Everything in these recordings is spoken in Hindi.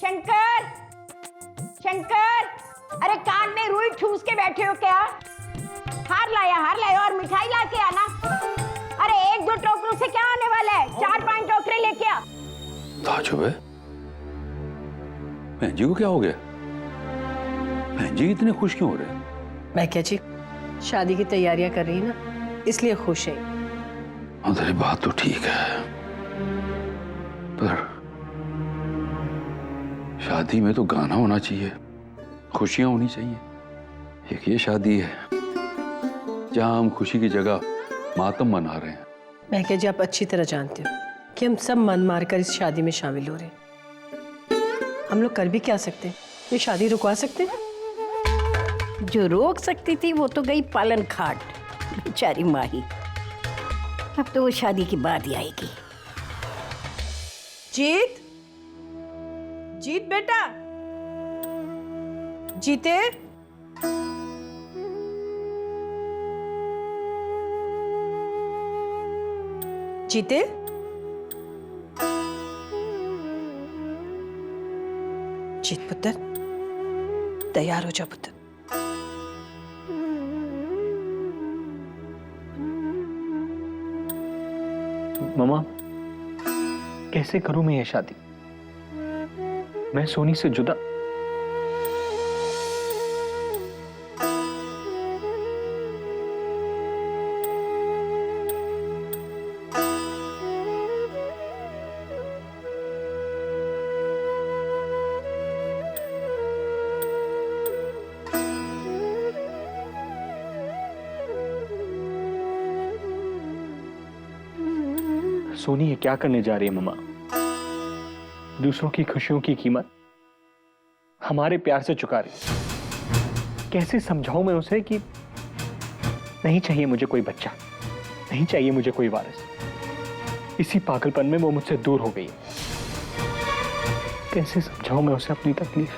शंकर, शंकर, अरे कान में रुई ठूस के बैठे हो क्या? हार लाया और मिठाई ला के आना। अरे एक दो टोकरों से क्या आने वाला है? 4-5 टोकरे लेके आ। ताजुब है, बहन जी को क्या हो गया? बहन जी इतने खुश क्यों हो रहे हैं? मैं क्या जी, शादी की तैयारियां कर रही है ना, इसलिए खुश है। तेरी बात तो ठीक है, पर शादी में तो गाना होना चाहिए, खुशियां होनी चाहिए। एक ये शादी है जहां हम खुशी की जगह मातम मना रहे हैं। मैं क्या जी, आप अच्छी तरह जानते हो कि हम सब मन मारकर इस शादी में शामिल हो रहे हैं। हम लोग कर भी क्या सकते हैं? ये शादी रुकवा सकते हैं? जो रोक सकती थी वो तो गई पालन खाट, बेचारी माही। अब तो वो शादी की बात ही आएगी। जीत, जीत बेटा, जीते। जीते, जीत पुत्र, तैयार हो जा पुत्र। मम्मा, कैसे करूं मैं ये शादी? मैं सोनी से जुदा। सोनी ये क्या करने जा रही है मम्मा? दूसरों की खुशियों की कीमत हमारे प्यार से चुका रही। कैसे समझाऊं मैं उसे कि नहीं चाहिए मुझे कोई बच्चा, नहीं चाहिए मुझे कोई वारिस। इसी पागलपन में वो मुझसे दूर हो गई है। कैसे समझाऊं मैं उसे अपनी तकलीफ?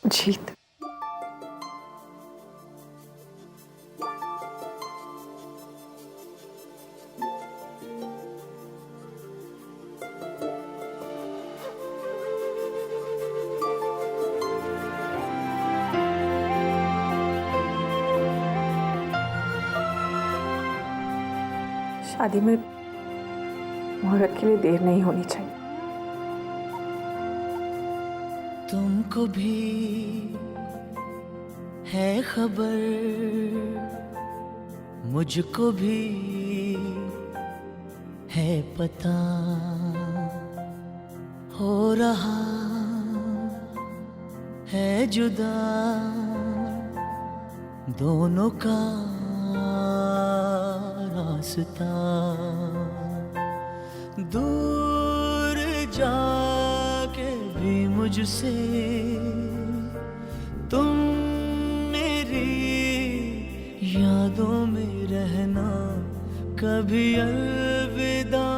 जीत, शादी में मुहूर्त के लिए देर नहीं होनी चाहिए। तुमको भी है खबर, मुझको भी है पता, हो रहा है जुदा दोनों का रास्ता। दूर जाके भी मुझसे तुम मेरी यादों में रहना, कभी अलविदा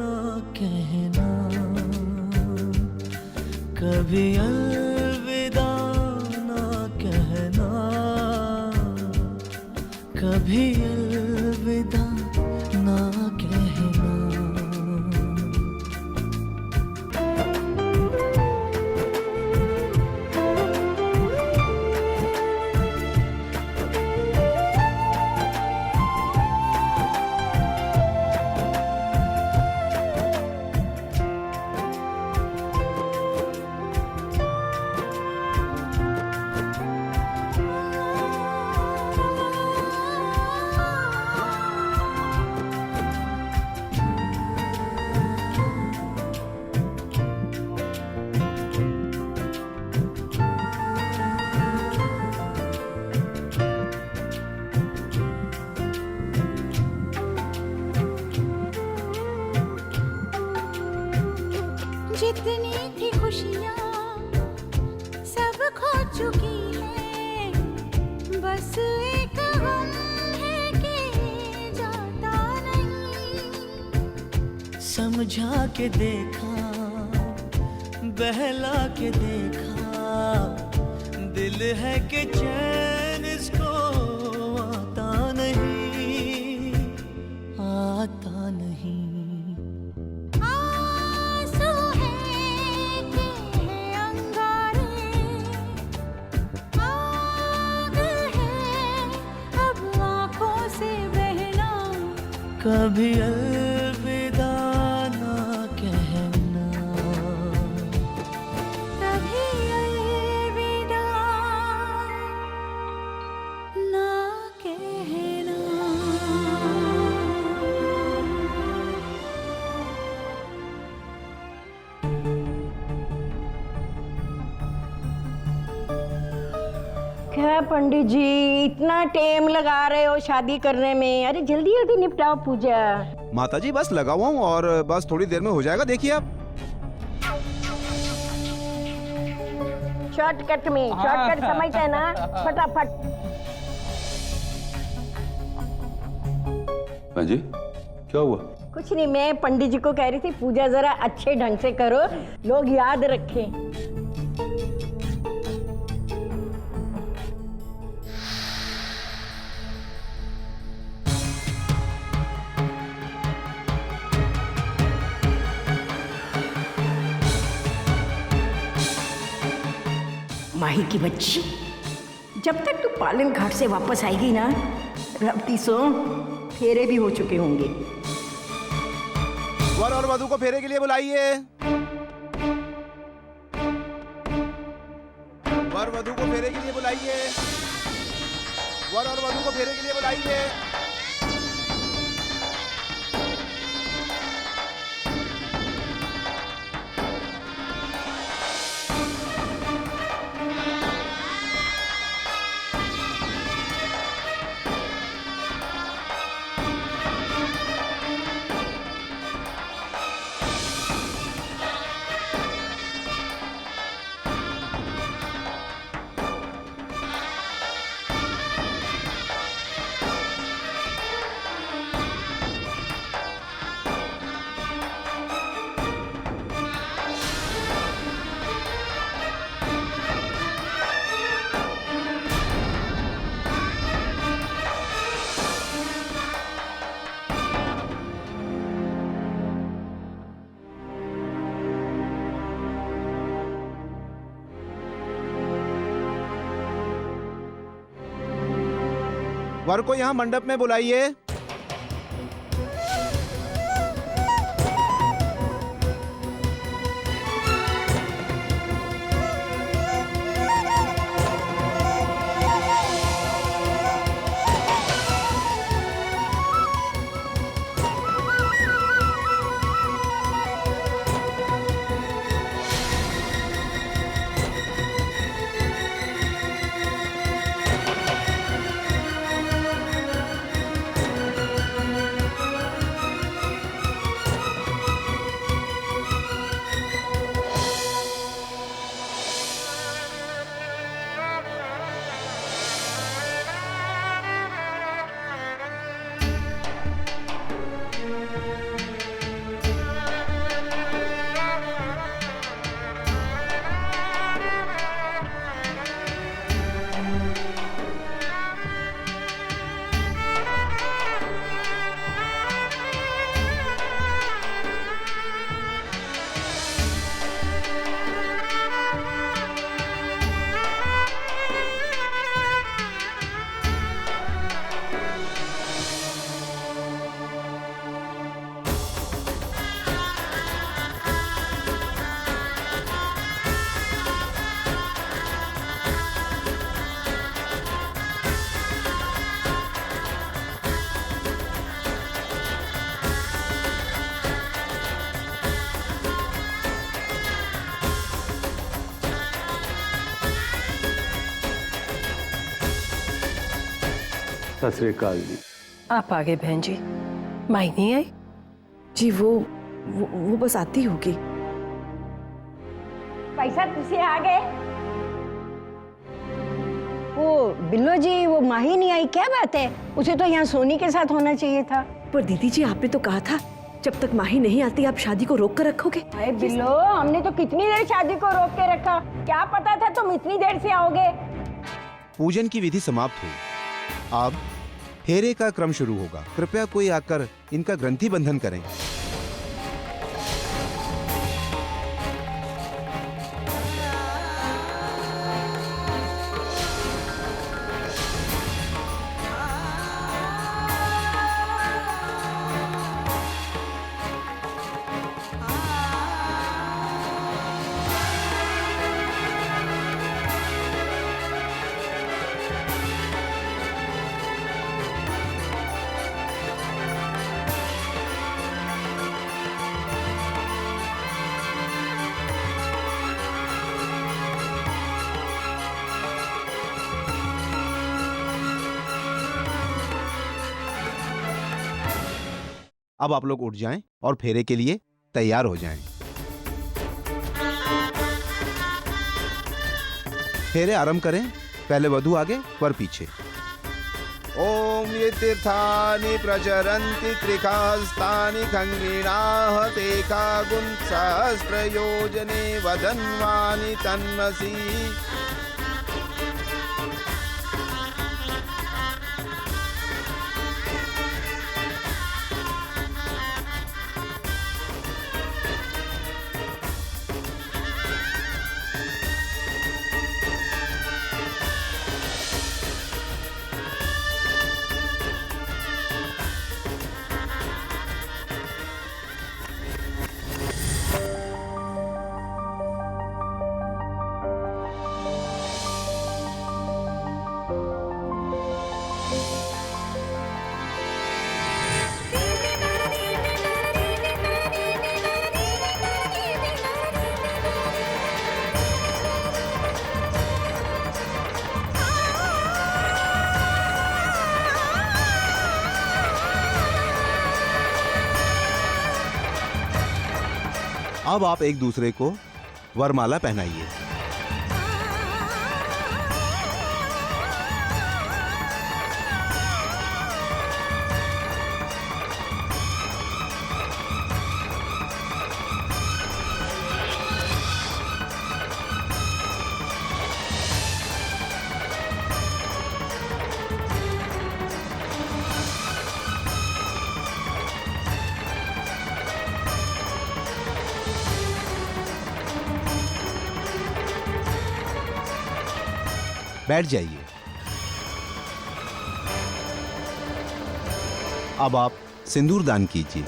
ना कहना, कभी अलविदा ना कहना, कभी अलविदा ना कहना। जितनी थी खुशियाँ सब खो चुकी है, बस एक गम है कि जाता नहीं। समझा के देखा, बहला के देखा, दिल है कि चैन कभी अलविदा ना कहना, कभी अलविदा ना कहना। क्या पंडित जी इतना टाइम लगा रहे हो शादी करने में? अरे जल्दी जल्दी निपटाओ पूजा। माता जी बस लगा हुआ हूँ और बस थोड़ी देर में हो जाएगा, देखिए आप। शॉर्टकट में, शॉर्टकट समझते हैं ना, फटाफट। बहन जी क्या हुआ? कुछ नहीं, मैं पंडित जी को कह रही थी पूजा जरा अच्छे ढंग से करो, लोग याद रखें। माही की बच्ची, जब तक तू पालन घाट से वापस आएगी ना, रबती सो फेरे भी हो चुके होंगे। वर और वधू को फेरे के लिए बुलाइए। वर वधू को फेरे के लिए बुलाइए। वर और वधू को फेरे के लिए बुलाइए। वर को यहाँ मंडप में बुलाइए। सत श्री अकाल जी। आप आ गए बहन जी, माही नहीं आई? जी वो बस आती होगी। पैसा तुझसे आ गए? वो बिल्लो जी, वो माही नहीं आई, क्या बात है? उसे तो यहाँ सोनी के साथ होना चाहिए था। पर दीदी जी आपने तो कहा था जब तक माही नहीं आती आप शादी को रोक कर रखोगे। अरे बिल्लो, हमने तो कितनी देर शादी को रोक के रखा, क्या पता था तुम इतनी देर से आओगे। पूजन की विधि समाप्त हुई, अब फेरे का क्रम शुरू होगा। कृपया कोई आकर इनका ग्रंथि बंधन करें। अब आप लोग उठ जाएं और फेरे के लिए तैयार हो जाएं। फेरे आरंभ करें। पहले वधू आगे, वर पीछे। ओम ये तीर्थानि प्रचरन्ति त्रिकास्तानि खंगिनाः तेका गुंसहस्रयोजने वदन्वानि तन्मसि। अब आप एक दूसरे को वरमाला पहनाइए। बैठ जाइए। अब आप सिंदूर दान कीजिए।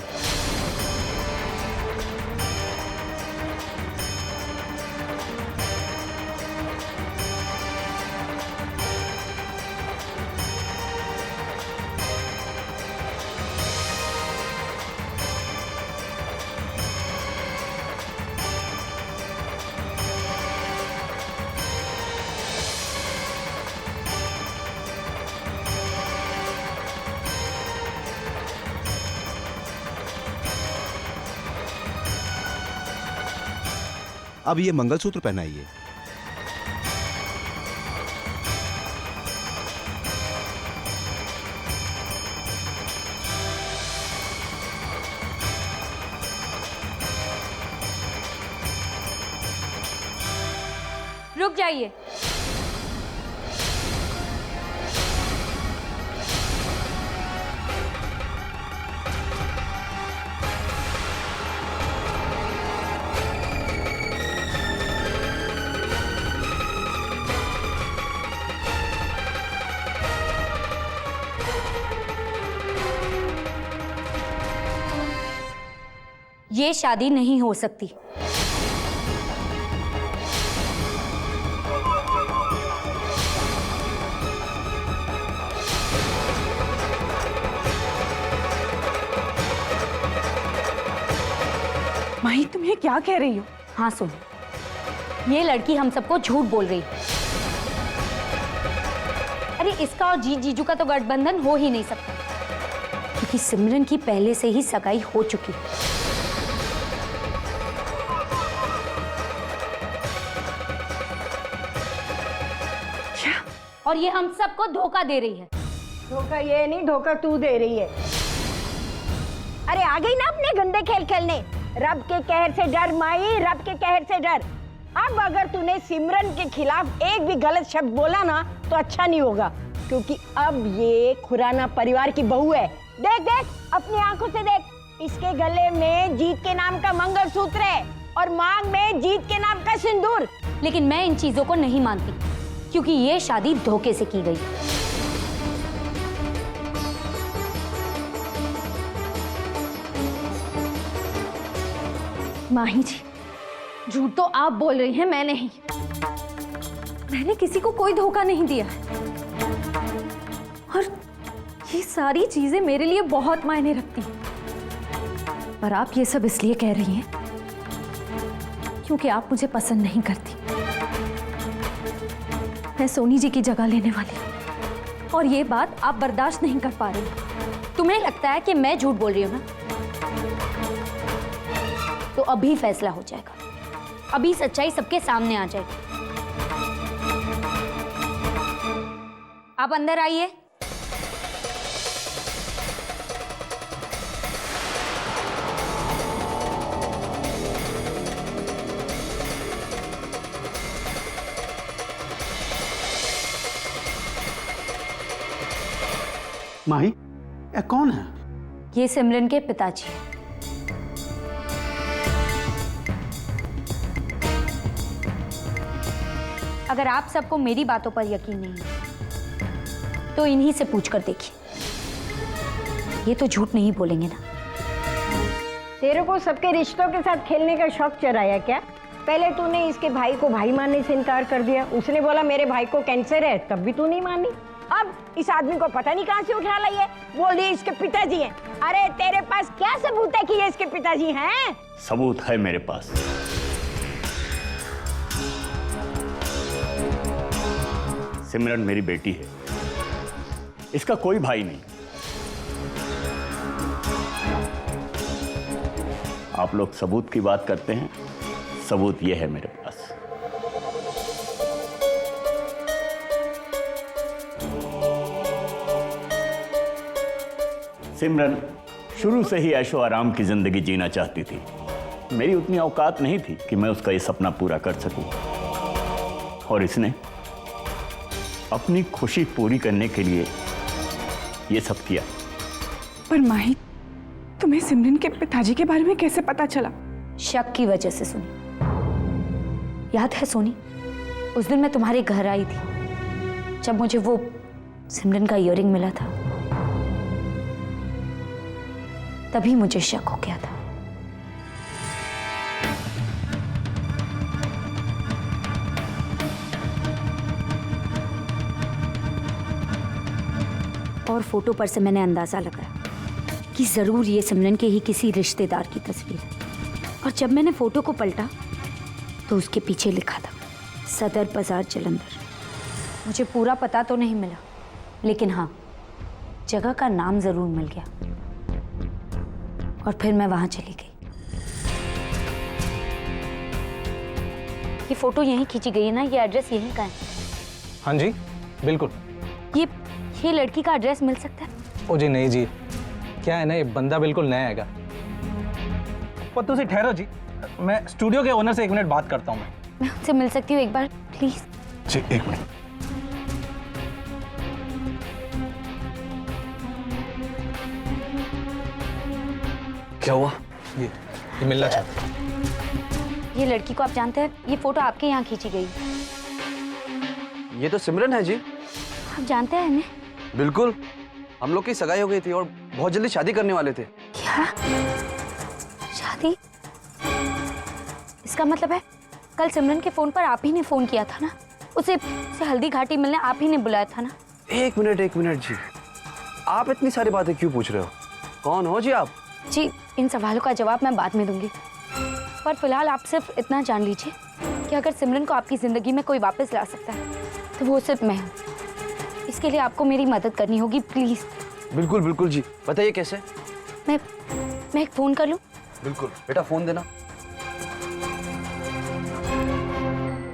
अब ये मंगलसूत्र पहनाइए। रुक जाइए। ये शादी नहीं हो सकती। माही, तुम ये क्या कह रही हो? हाँ सुन, ये लड़की हम सबको झूठ बोल रही है। अरे इसका और जीजू का तो गठबंधन हो ही नहीं सकता, क्योंकि सिमरन की पहले से ही सगाई हो चुकी है। और ये हम सबको धोखा दे रही है। धोखा ये नहीं, धोखा तू दे रही है। अरे आ गई ना अपने गंदे खेल खेलने। रब के कहर से डर माई, रब के कहर से डर। अब अगर तूने सिमरन के खिलाफ एक भी गलत शब्द बोला ना तो अच्छा नहीं होगा, क्योंकि अब ये खुराना परिवार की बहू है। देख देख, अपनी आंखों से देख। इसके गले में जीत के नाम का मंगलसूत्र है और मांग में जीत के नाम का सिंदूर। लेकिन मैं इन चीजों को नहीं मानती, क्योंकि ये शादी धोखे से की गई। माही जी, झूठ तो आप बोल रही हैं, मैं नहीं। मैंने किसी को कोई धोखा नहीं दिया और ये सारी चीजें मेरे लिए बहुत मायने रखती हैं। पर आप ये सब इसलिए कह रही हैं क्योंकि आप मुझे पसंद नहीं करती। मैं सोनी जी की जगह लेने वाली हूँ और ये बात आप बर्दाश्त नहीं कर पा रही। तुम्हें लगता है कि मैं झूठ बोल रही हूँ ना? तो अभी फैसला हो जाएगा, अभी सच्चाई सबके सामने आ जाएगी। आप अंदर आइए। माही, ये कौन है? ये सिमरन के पिताजी हैं। अगर आप सबको मेरी बातों पर यकीन नहीं है तो इन्हीं से पूछ कर देखिए, ये तो झूठ नहीं बोलेंगे ना। तेरे को सबके रिश्तों के साथ खेलने का शौक चढ़ाया क्या? पहले तूने इसके भाई को भाई मानने से इनकार कर दिया, उसने बोला मेरे भाई को कैंसर है, तब भी तू नहीं मानी। अब इस आदमी को पता नहीं कहां से उठा लाया है, बोल रही इसके पिताजी हैं। अरे तेरे पास क्या सबूत है कि ये इसके पिताजी हैं? सबूत है मेरे पास। सिमरन मेरी बेटी है, इसका कोई भाई नहीं। आप लोग सबूत की बात करते हैं, सबूत यह है मेरे पास। सिमरन शुरू से ही ऐशो आराम की जिंदगी जीना चाहती थी। मेरी उतनी औकात नहीं थी कि मैं उसका ये सपना पूरा कर सकूं, और इसने अपनी खुशी पूरी करने के लिए ये सब किया। पर माही, तुम्हें सिमरन के पिताजी के बारे में कैसे पता चला? शक की वजह से सोनी। याद है सोनी, उस दिन मैं तुम्हारे घर आई थी जब मुझे वो सिमरन का ईयररिंग मिला था, तभी मुझे शक हो गया था। और फोटो पर से मैंने अंदाजा लगाया कि जरूर ये सिमरन के ही किसी रिश्तेदार की तस्वीर है। और जब मैंने फोटो को पलटा तो उसके पीछे लिखा था सदर बाजार जलंधर। मुझे पूरा पता तो नहीं मिला, लेकिन हाँ, जगह का नाम जरूर मिल गया। और फिर मैं वहां चली गई। ये फोटो यहीं खींची गई है ना? ये एड्रेस यहीं का है? हाँ जी बिल्कुल। ये लड़की का एड्रेस मिल सकता है? ओ जी नहीं जी, क्या है ना, ये बंदा बिल्कुल नया हैगा। पर तुम ठहरो जी, मैं स्टूडियो के ओनर से 1 मिनट बात करता हूँ। मैं उनसे मिल सकती हूँ एक बार प्लीज? Ji 1 minute. क्या हुआ? ये मिलना चाहता है। ये लड़की को आप जानते हैं? ये फोटो आपके यहाँ खींची गई। ये तो सिमरन है जी। आप जानते हैं इन्हें? बिल्कुल, हम लोग की सगाई हो गई थी और बहुत जल्दी शादी करने वाले थे। क्या शादी? इसका मतलब है कल सिमरन के फोन पर आप ही ने फोन किया था ना? उसे हल्दी घाटी मिलने आप ही ने बुलाया था ना? 1 मिनट जी, आप इतनी सारी बातें क्यों पूछ रहे हो? कौन हो जी आप? जी, इन सवालों का जवाब मैं बाद में दूंगी, पर फिलहाल आप सिर्फ इतना जान लीजिए कि अगर सिमरन को आपकी जिंदगी में कोई वापस ला सकता है तो वो सिर्फ मैं हूँ। इसके लिए आपको मेरी मदद करनी होगी, प्लीज। बिल्कुल बिल्कुल जी, बताइए कैसे? मैं एक फोन कर लूं? बिल्कुल बेटा, फोन देना।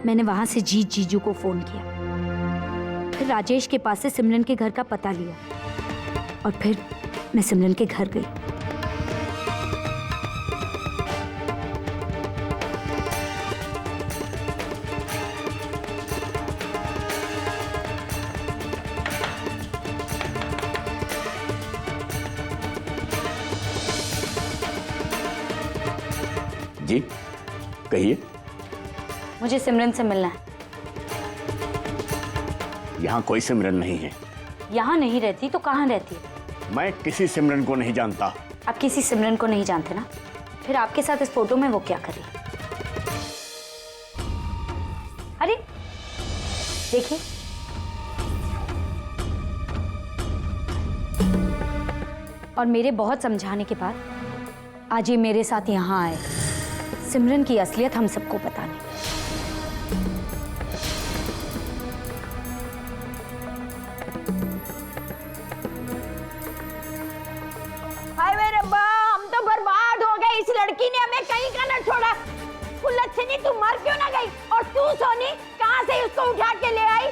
मैंने वहां से जीजू को फोन किया, फिर राजेश के पास से सिमरन के घर का पता लिया, और फिर मैं सिमरन के घर गई। जी कहिए। मुझे सिमरन से मिलना है। यहाँ कोई सिमरन नहीं है। यहाँ नहीं रहती तो कहाँ रहती है? मैं किसी सिमरन को नहीं जानता। आप किसी सिमरन को नहीं जानते ना? फिर आपके साथ इस फोटो में वो क्या कर रही है? अरे देखिए, और मेरे बहुत समझाने के बाद आज ये मेरे साथ यहाँ आए। सिमरन की असलियत हम सबको बताने। हाय मेरे बा, हम तो बर्बाद हो गए इस लड़की लड़की ने हमें कहीं का न छोड़ा। वो लच्छनी तू मर क्यों ना गई? और तू सोनी कहाँ से उसको उठा के ले आई?